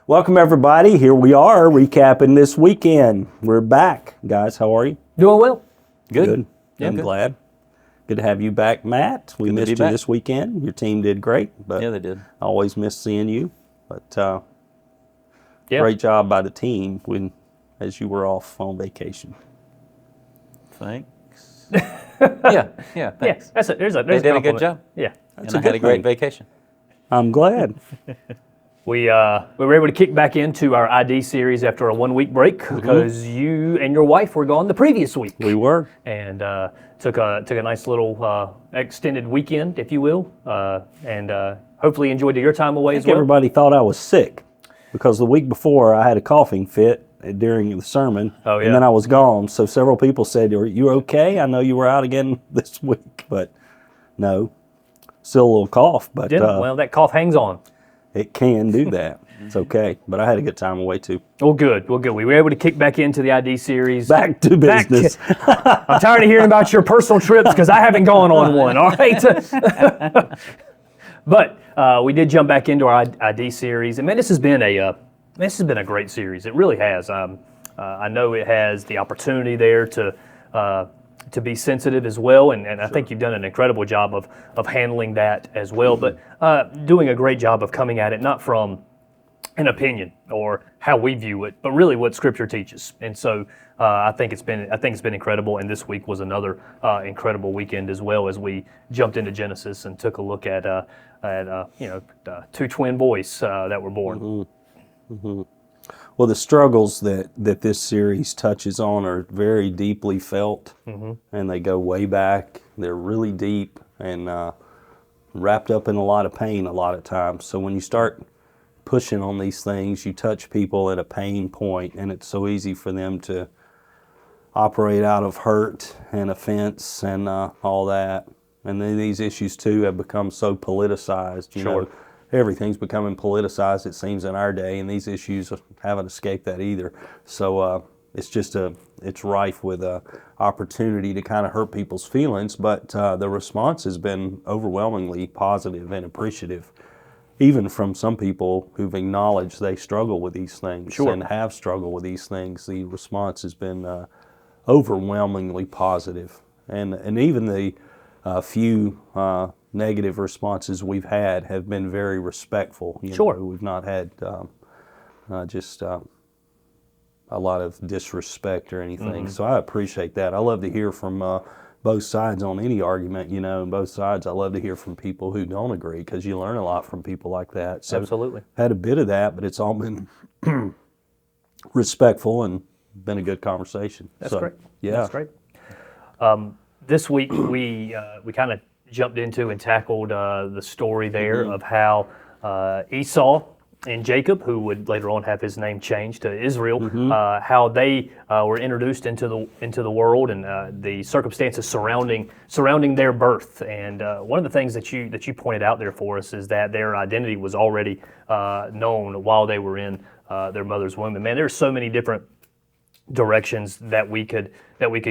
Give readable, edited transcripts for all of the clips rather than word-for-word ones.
Welcome, everybody. Here we are recapping this weekend. We're back. Guys, how are you? Doing well. Good. Yeah, I'm good. glad. Good to have you back, Matt. We Good to missed be you back. this weekend. Your team did great, but Yeah, they did. I always miss seeing you. But Yeah. great job by the team as you were off on vacation. Thanks. yeah, thanks. Yeah, there's They a did a good compliment. job. Yeah. And I had a great vacation. I'm glad. We were able to kick back into our ID series after a 1-week break because you and your wife were gone the previous week. We were. And took a nice little extended weekend, if you will, and hopefully enjoyed your time away as well. Everybody thought I was sick because the week before I had a coughing fit during the sermon, Oh, yeah. and then I was gone. So several people said, "Are you okay? I know you were out again this week," but no, still a little cough. But Well, that cough hangs on. it can do that. It's okay. But I had a good time away too. Well, good. We were able to kick back into the ID series. Back to business. I'm tired of hearing about your personal trips because I haven't gone on one, all right? But we did jump back into our ID series. And man, this has been a great series. It really has. I know it has the opportunity there to be sensitive as well, and I think you've done an incredible job of handling that as well, but doing a great job of coming at it not from an opinion or how we view it, but really what Scripture teaches. And so I think it's been incredible, and this week was another incredible weekend as well, as we jumped into Genesis and took a look at two twin boys that were born. Mm-hmm. Well, the struggles that this series touches on are very deeply felt, and they go way back. They're really deep and wrapped up in a lot of pain a lot of times. So when you start pushing on these things, you touch people at a pain point, and it's so easy for them to operate out of hurt and offense and all that. And then these issues, too, have become so politicized. You know, everything's becoming politicized, it seems, in our day, and these issues haven't escaped that either. So it's rife with opportunity to kind of hurt people's feelings, but the response has been overwhelmingly positive and appreciative, even from some people who've acknowledged they struggle with these things and have struggled with these things. The response has been overwhelmingly positive, and even the few negative responses we've had have been very respectful. You know, we've not had just a lot of disrespect or anything. So I appreciate that. I love to hear from both sides on any argument, you know, and both sides. I love to hear from people who don't agree, because you learn a lot from people like that. So Absolutely. Had a bit of that, but it's all been respectful and been a good conversation. That's great. Yeah. That's great. This week we kind of jumped into and tackled the story there of how Esau and Jacob, who would later on have his name changed to Israel, how they were introduced into the world, and the circumstances surrounding their birth. And one of the things that you pointed out there for us is that their identity was already known while they were in their mother's womb. And man, there's so many different directions that we could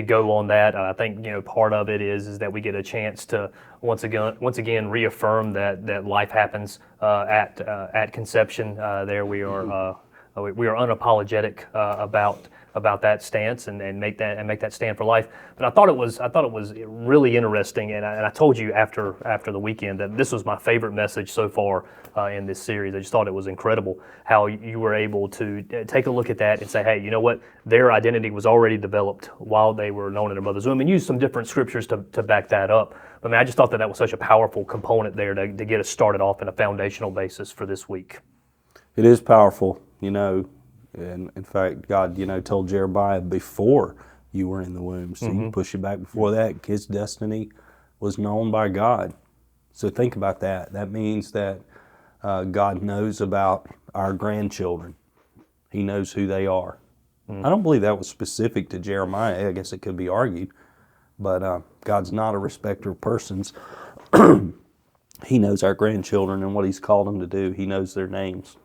go on that. I think part of it is that we get a chance to once again reaffirm that life happens at conception. There we are unapologetic about that stance and make that stand for life. But I thought it was really interesting, and I told you after the weekend that this was my favorite message so far in this series. I just thought it was incredible how you were able to take a look at that and say, hey, you know what? Their identity was already developed while they were known in their mother's womb, and use some different scriptures to back that up. But man, I just thought that was such a powerful component there to get us started off in a foundational basis for this week. It is powerful, and in fact, God, told Jeremiah before you were in the womb. So you push it back before that. His destiny was known by God. So think about that. That means that God knows about our grandchildren. He knows who they are. I don't believe that was specific to Jeremiah. I guess it could be argued. But God's not a respecter of persons. He knows our grandchildren and what He's called them to do. He knows their names.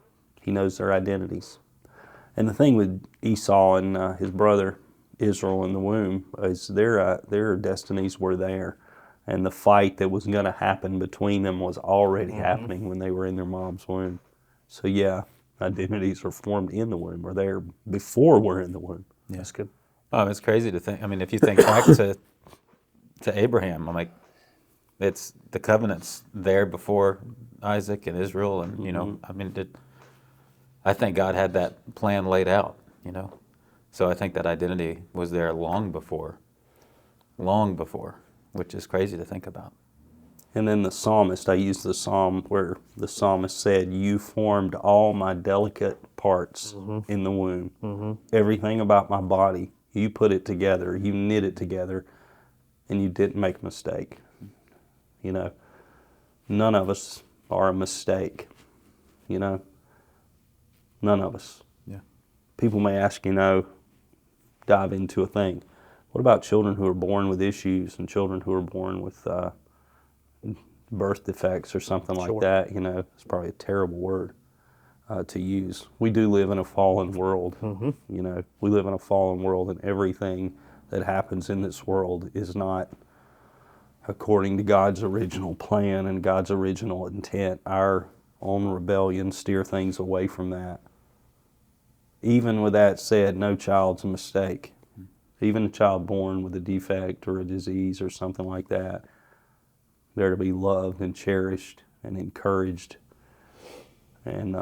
He knows their identities. And the thing with Esau and his brother Israel in the womb is their destinies were there. And the fight that was going to happen between them was already happening when they were in their mom's womb. So yeah, identities are formed in the womb, or they're before we're in the womb. That's good. It's crazy to think. I mean, if you think back to Abraham, I'm like, it's the covenant's there before Isaac and Israel, and I mean, I think God had that plan laid out. So I think that identity was there long before, which is crazy to think about. And then the psalmist, I use the psalm where the psalmist said, "You formed all my delicate parts in the womb. Everything about my body, you put it together, you knit it together, and you didn't make a mistake." None of us are a mistake. None of us. Yeah. People may ask, dive into a thing. What about children who are born with issues and children who are born with birth defects or something like that? It's probably a terrible word to use. We do live in a fallen world. We live in a fallen world, and everything that happens in this world is not according to God's original plan and God's original intent. Our own rebellion steer things away from that. Even with that said, no child's a mistake. Even a child born with a defect or a disease or something like that, they're to be loved and cherished and encouraged and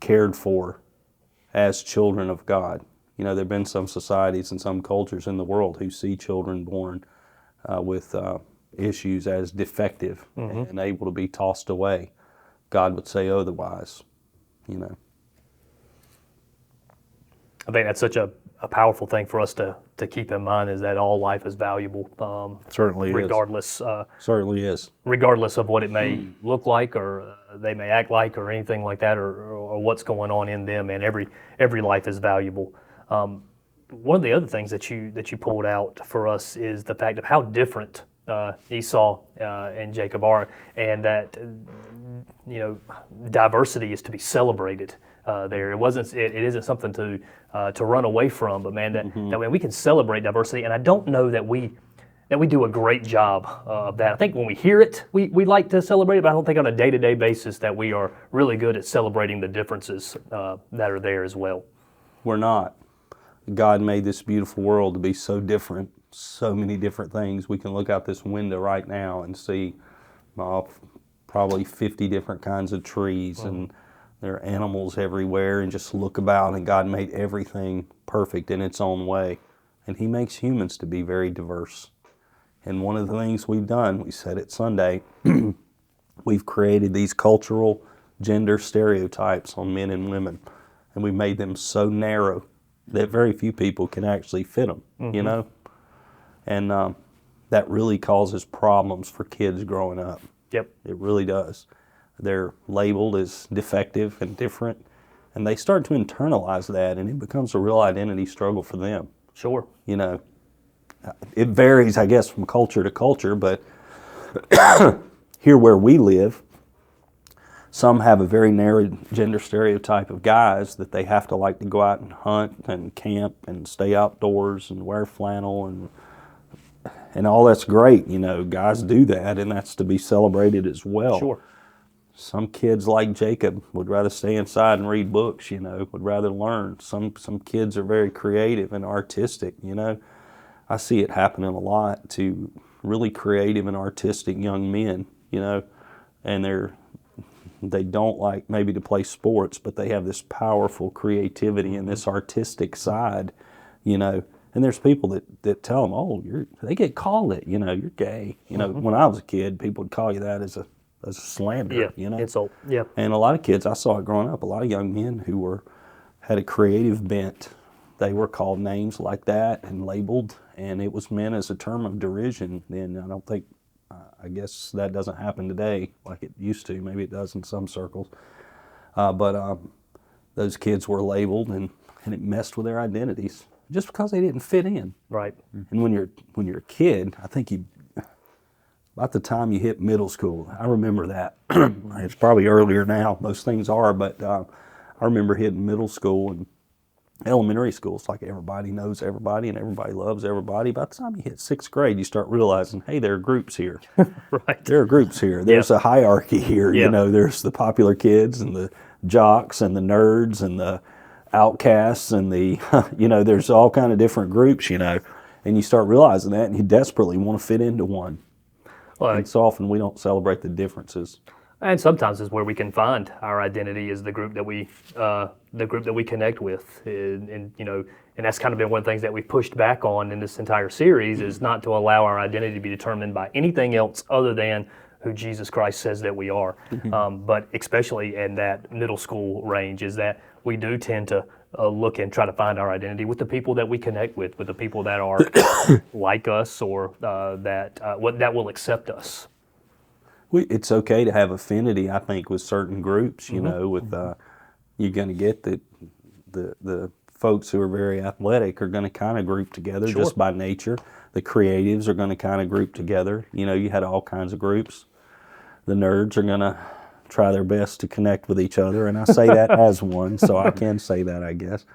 cared for as children of God. There have been some societies and some cultures in the world who see children born with issues as defective and able to be tossed away. God would say otherwise. I think that's such a powerful thing for us to keep in mind, is that all life is valuable. Certainly regardless, certainly is. Regardless of what it may look like, or they may act like, or anything like that, or what's going on in them. And every life is valuable. One of the other things that you pulled out for us is the fact of how different Esau and Jacob are, and that diversity is to be celebrated. There, it isn't something to run away from, but man, that way we can celebrate diversity. And I don't know that we do a great job of that. I think when we hear it, we like to celebrate it, but I don't think on a day-to-day basis that we are really good at celebrating the differences that are there as well. We're not. God made this beautiful world to be so different, so many different things. We can look out this window right now and see probably 50 different kinds of trees, and there are animals everywhere, and just look about, and God made everything perfect in its own way. And He makes humans to be very diverse. And one of the things we've done, we said it Sunday, we've created these cultural gender stereotypes on men and women, and we made them so narrow that very few people can actually fit them, And that really causes problems for kids growing up. Yep. It really does. They're labeled as defective and different, and they start to internalize that, and it becomes a real identity struggle for them. Sure. It varies, I guess, from culture to culture, but here where we live, some have a very narrow gender stereotype of guys that they have to like to go out and hunt and camp and stay outdoors and wear flannel and all that's great. Guys do that, and that's to be celebrated as well. Sure. Some kids like Jacob would rather stay inside and read books, would rather learn. Some kids are very creative and artistic, I see it happening a lot to really creative and artistic young men, and they don't like maybe to play sports, but they have this powerful creativity and this artistic side, and there's people that tell them, they get called it, you're gay. When I was a kid, people would call you that as a slander, insult. Yeah. And a lot of kids, I saw it growing up, a lot of young men who had a creative bent, they were called names like that and labeled, and it was meant as a term of derision. And I don't think, I guess that doesn't happen today like it used to. Maybe it does in some circles. But those kids were labeled, and it messed with their identities just because they didn't fit in. Right. And when you're a kid, I think about the time you hit middle school, I remember that. It's probably earlier now, most things are, but I remember hitting middle school and elementary school. It's like everybody knows everybody and everybody loves everybody. By the time you hit 6th grade, you start realizing, hey, there are groups here. Right. There are groups here. There's a hierarchy here. Yeah. There's the popular kids and jocks and the nerds and the outcasts and the, there's all kind of different groups, and you start realizing that and you desperately want to fit into one. Well, And so often we don't celebrate the differences. and sometimes is where we can find our identity is the group that we connect with, and that's kind of been one of the things that we've pushed back on in this entire series is not to allow our identity to be determined by anything else other than who Jesus Christ says that we are. But especially in that middle school range, is that we do tend to look and try to find our identity with the people that we connect with the people that are like us or that will accept us. It's okay to have affinity, I think, with certain groups. With you're going to get the folks who are very athletic are going to kind of group together just by nature. The creatives are going to kind of group together. You had all kinds of groups. The nerds are going to try their best to connect with each other, and I say that as one, so I can say that, I guess.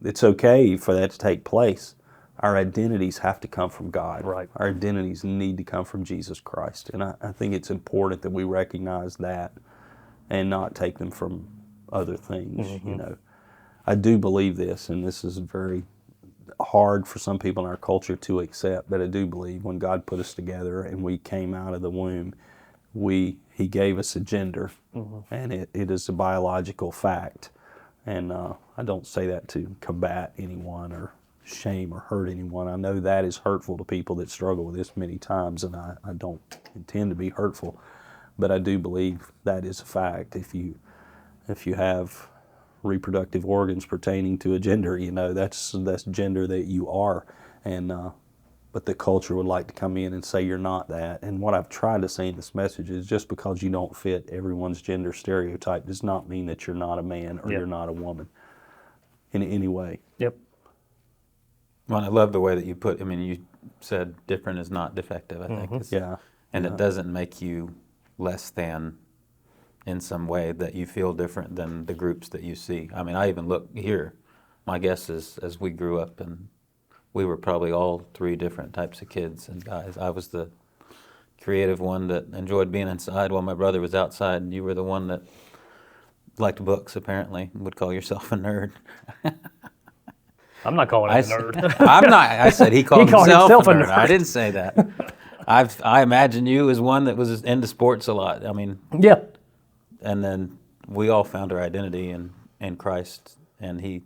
It's okay for that to take place. Our identities have to come from God. Right. Our identities need to come from Jesus Christ, and I think it's important that we recognize that and not take them from other things. I do believe this, and this is very hard for some people in our culture to accept, but I do believe when God put us together and we came out of the womb, He gave us a gender, and it is a biological fact. And I don't say that to combat anyone or shame or hurt anyone. I know that is hurtful to people that struggle with this many times, and I don't intend to be hurtful, but I do believe that is a fact. If you have reproductive organs pertaining to a gender, that's gender that you are, and but the culture would like to come in and say you're not that. And what I've tried to say in this message is just because you don't fit everyone's gender stereotype does not mean that you're not a man or you're not a woman in any way. Yep. Well, I love the way that you put. You said different is not defective. I think. And it doesn't make you less than in some way that you feel different than the groups that you see. I even look here. My guess is as we grew up, and we were probably all three different types of kids and guys. I was the creative one that enjoyed being inside while my brother was outside, and you were the one that liked books, apparently, and would call yourself a nerd. I'm not calling him a nerd. I'm not. I said he called himself a nerd. nerd. I didn't say that. I imagine you as one that was into sports a lot. Yeah. And then we all found our identity in Christ, and He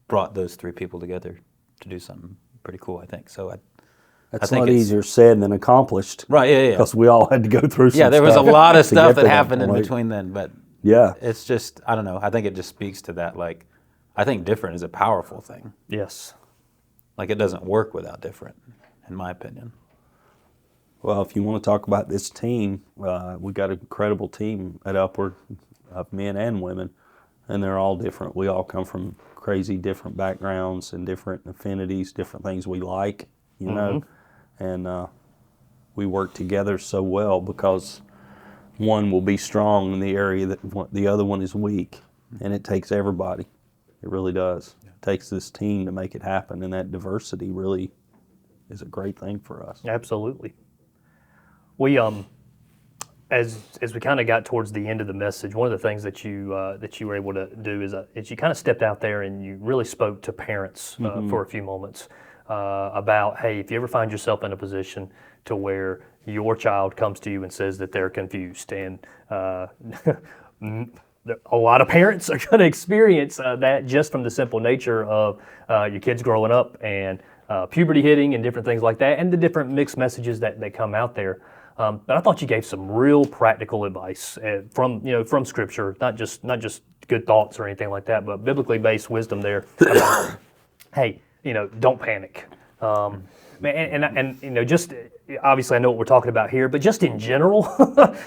brought those three people together to do something pretty cool, I think. So That's a lot easier said than accomplished. Right, yeah. Because we all had to go through some there was a lot of stuff that happened in point. between then, but Yeah. it's just, I don't know, I think it just speaks to that, I think different is a powerful thing. Yes. Mm-hmm. It doesn't work without different, in my opinion. Well, if you want to talk about this team, we got an incredible team at Upward of men and women, and they're all different. We all come from crazy different backgrounds and different affinities, different things we like, and we work together so well because one will be strong in the area that the other one is weak, and it takes everybody. It really does. Yeah. It takes this team to make it happen, and that diversity really is a great thing for us. Absolutely. We as we kind of got towards the end of the message, one of the things that you were able to do is you kind of stepped out there and you really spoke to parents for a few moments about, hey, if you ever find yourself in a position to where your child comes to you and says that they're confused, and a lot of parents are going to experience that just from the simple nature of your kids growing up and puberty hitting and different things like that, and the different mixed messages that come out there. But I thought you gave some real practical advice from Scripture, not just good thoughts or anything like that, but biblically based wisdom there. About, hey, don't panic. And just obviously I know what we're talking about here, but just in general,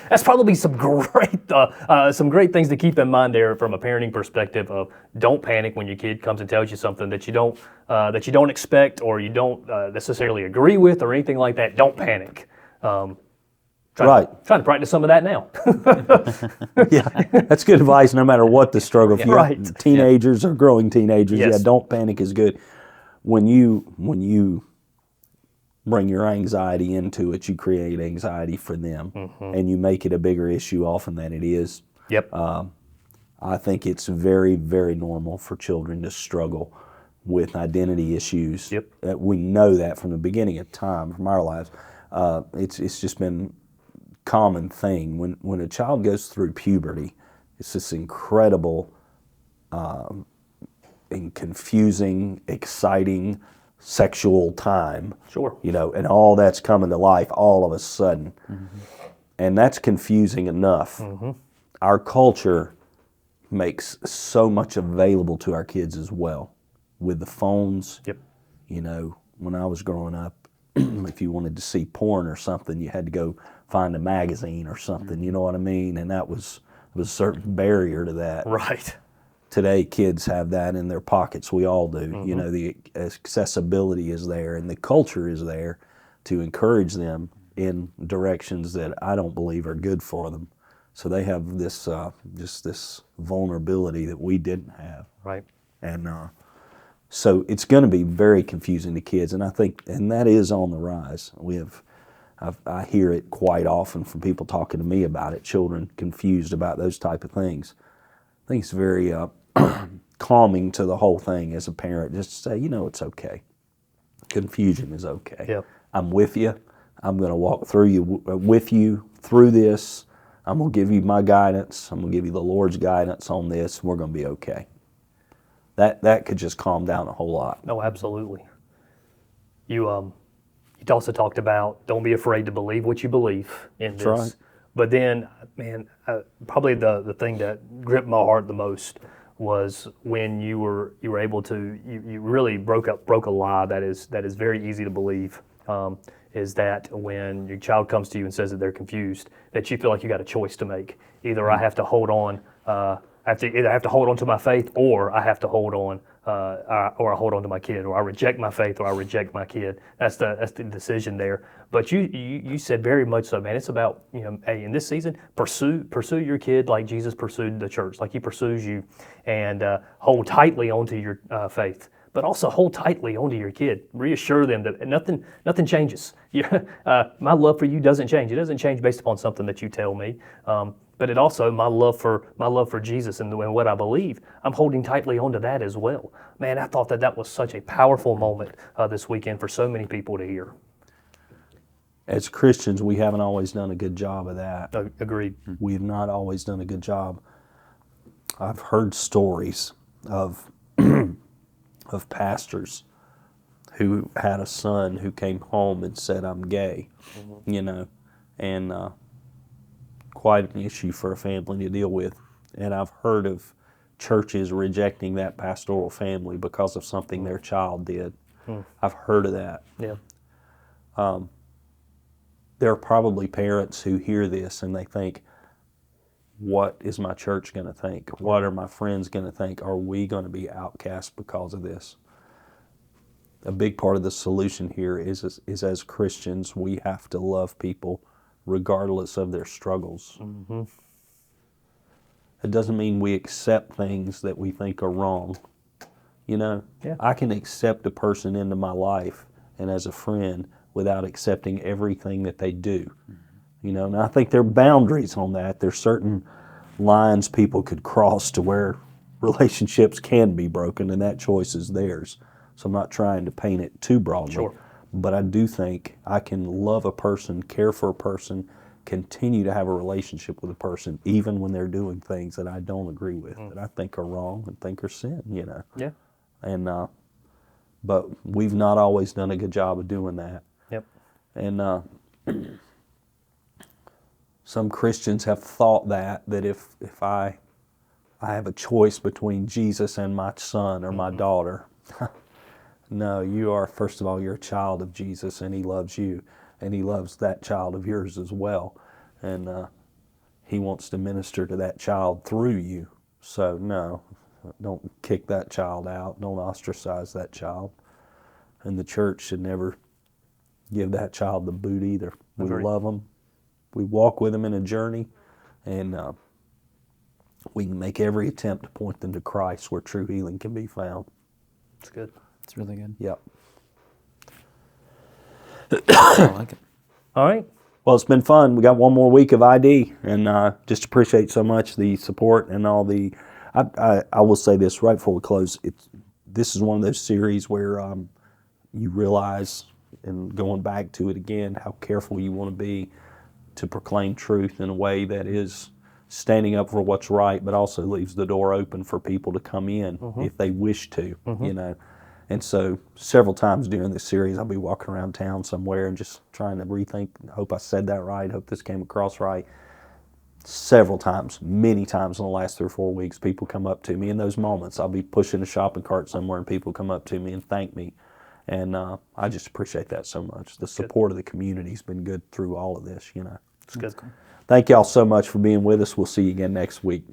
that's probably some great things to keep in mind there from a parenting perspective of don't panic when your kid comes and tells you something that you don't expect or you don't necessarily agree with or anything like that. Don't panic. Trying to practice some of that now. Yeah, that's good advice no matter what the struggle. If you're teenagers or growing teenagers, don't panic is good. When you bring your anxiety into it, you create anxiety for them, and you make it a bigger issue often than it is. Yep. I think it's very, very normal for children to struggle with identity issues. Yep. We know that from the beginning of time, from our lives. It's just been common thing. When a child goes through puberty, it's this incredible and confusing, exciting sexual time. Sure. You know, and all that's coming to life all of a sudden. And that's confusing enough. Our culture makes so much available to our kids as well with the phones. Yep. You know, when I was growing up, if you wanted to see porn or something, you had to go find a magazine or something, you know what I mean? And that was a certain barrier to that. Right. Today, kids have that in their pockets. We all do. You know, the accessibility is there and the culture is there to encourage them in directions that I don't believe are good for them. So they have this, just this vulnerability that we didn't have. Right. And so it's going to be very confusing to kids, and I think, and that is on the rise. I hear it quite often from people talking to me about it, children confused about those type of things. I think it's very calming to the whole thing as a parent, just to say, you know, it's okay. Confusion is okay. Yep. I'm with you. I'm going to walk with you through this. I'm going to give you my guidance. I'm going to give you the Lord's guidance on this, and we're going to be okay. That could just calm down a whole lot. No, absolutely. You also talked about don't be afraid to believe what you believe in this. right. But then, man, probably the thing that gripped my heart the most was when you were able to you really broke a lie that is very easy to believe. Is that when your child comes to you and says that they're confused, that you feel like you got a choice to make. Either I have to hold on. Either I have to hold on to my faith, or I have to hold on, or I hold on to my kid, or I reject my faith, or I reject my kid. That's the decision there. But you said very much so, man. It's about, you know, hey, in this season, pursue your kid like Jesus pursued the church, like He pursues you, and hold tightly onto your faith. But also hold tightly onto your kid. Reassure them that nothing changes. My love for you doesn't change. It doesn't change based upon something that you tell me. But it also my love for Jesus and what I believe. I'm holding tightly onto that as well. Man, I thought that was such a powerful moment this weekend for so many people to hear. As Christians, we haven't always done a good job of that. Agreed. We've not always done a good job. I've heard stories of of pastors who had a son who came home and said, "I'm gay," you know, and quite an issue for a family to deal with. And I've heard of churches rejecting that pastoral family because of something their child did. I've heard of that. Yeah. There are probably parents who hear this and they think, what is my church going to think? What are my friends going to think? Are we going to be outcast because of this? A big part of the solution here is as Christians, we have to love people regardless of their struggles. It doesn't mean we accept things that we think are wrong. You know, Yeah. I can accept a person into my life and as a friend without accepting everything that they do. You know, and I think there are boundaries on that. There's certain lines people could cross to where relationships can be broken, and that choice is theirs. So I'm not trying to paint it too broadly. Sure. But I do think I can love a person, care for a person, continue to have a relationship with a person, even when they're doing things that I don't agree with, that I think are wrong and think are sin, you know. Yeah. And but we've not always done a good job of doing that. Yep. And some Christians have thought that if I have a choice between Jesus and my son or my daughter, no, you are, first of all, you're a child of Jesus and He loves you and He loves that child of yours as well. And He wants to minister to that child through you. So no, don't kick that child out. Don't ostracize that child. And the church should never give that child the boot either. We Agreed. love them. We walk with them in a journey, and we can make every attempt to point them to Christ where true healing can be found. It's good. It's really good. Yep. I like it. All right. Well, it's been fun. We got one more week of ID, and just appreciate so much the support and all the I will say this right before we close. This is one of those series where you realize, and going back to it again, how careful you want to be to proclaim truth in a way that is standing up for what's right, but also leaves the door open for people to come in if they wish to, you know. And so several times during this series, I'll be walking around town somewhere and just trying to rethink, hope I said that right, hope this came across right. Several times, many times in the last 3 or 4 weeks, people come up to me in those moments. I'll be pushing a shopping cart somewhere and people come up to me and thank me. And I just appreciate that so much. The support of the community's been good through all of this, you know. It's good. Thank y'all so much for being with us. We'll see you again next week.